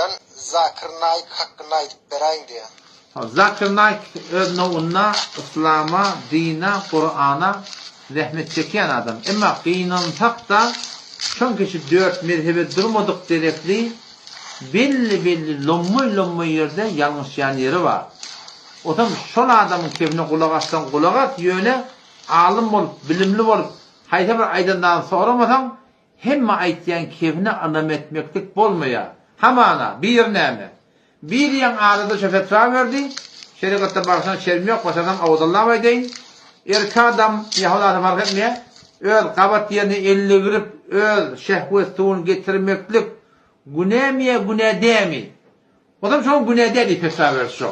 Ben Zakir Naik hakkında aytıp berayın diye. Zakir Naik öz nowuna, İslam'a, dine, Kur'an'a rahmet çeken adam. Ama kıynansak da şon kişi 4 merhebe durmadık derekli belli lommoy yerde yanlışyan yeri var. Otam şol adamın kevine kulak atsan kulak at yöne alim olup, bilimli olup hayta bir aydandan soramasam hemme aytyan kevine anam etmeklik bolmaya. Hamana bir neme. Bir yan arada şefetva verdi. Şerikatta baksan şermi yok. Başadan avudallah aydeyin. Erka adam Yahuda fark etmeye. Öl kabat yerini 50 girip öl şehvettuğun getirmeklik günemiye günedemi. O da çok günedemi fetva verdi şu.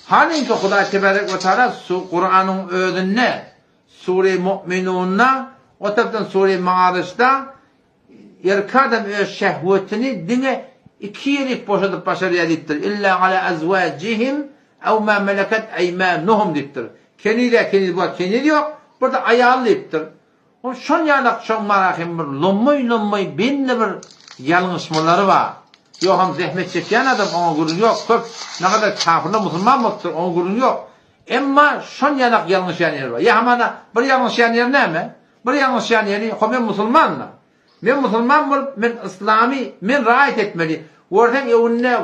Hani ki Huda Tebarek ve Teala Kur'an'ın ödünne Sure-i Mu'minun'na o taraftan Sure-i Ma'arış'ta erka adam öz şehvetini dine iki yerik boşadıp başarıya dittir. İlla ala azvacihim ev ma meleket eymanuhum dittir. Kenidi bu kenidi yok. Burada ayarlı dittir. O şon yanak şon marahim bir lommoy binli bir yanlışmaları var. Yok ham zahmet çeken adam ona gurun yok. Köp ne kadar kafirle Müslüman mıdır ona gurun yok. Emma şon yanak yanlış yer var. Ya hamana bir yanlış yer ne mi? Bir yanlış yer ben Müslümanım. Men Müslüman bolup men İslami men rahat etmeli. Ordan evinde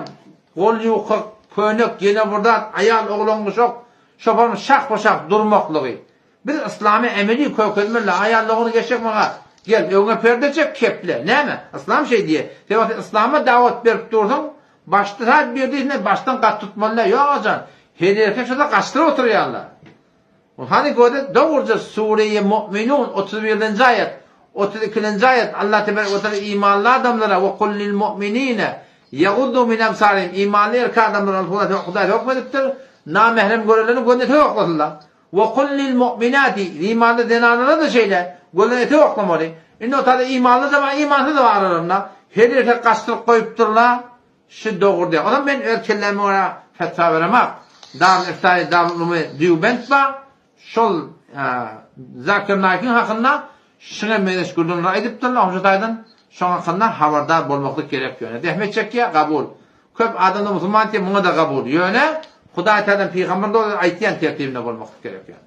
gol yok könök gene burada ayal oğlan yok. Şopan şak durmaklığı. Biz İslami emeli kökülmeli ayallığını geçecek mağa. Gel evine perde çek keple. Ne mi? İslam şey diye. Devat İslam'a davet verip durdun. Başta bir baştan kat tutmalılar. Yok acan. Her erkek şurada kaçtır oturuyorlar. Hani gördü doğruca Sure-i Mu'minun 31. ayet. 32. ayet Allah Tebarek ve Teala imanlı adamlara ve kullil mu'minine yaguddu min absarihim imanlı erkek adamlara Huda hükmediptir. Namahrem görelerini gönlete yokladılar. Ve kullil mu'minati imanlı denanlara da şeyler gönlete yoklamalı. İnne Teala imanlı da var, imansız da var aralarında. Her erkek kastırıp koyupturlar. Şu doğru diye. O zaman ben erkeklerime ona fetva veremem. Darül Diubent var. Şol Zakir Naik'in hakkında şuna meşgulun ediptirler. Hoşataydan şuna hakkında haberdar bolmaklık gerek yöne. Dehmet çekiye kabul. Köp adamda Müslüman diye buna da kabul yöne. Huda Teala'nın peygamberinde ayetiyen tertibinde bolmaklık gerek yöne.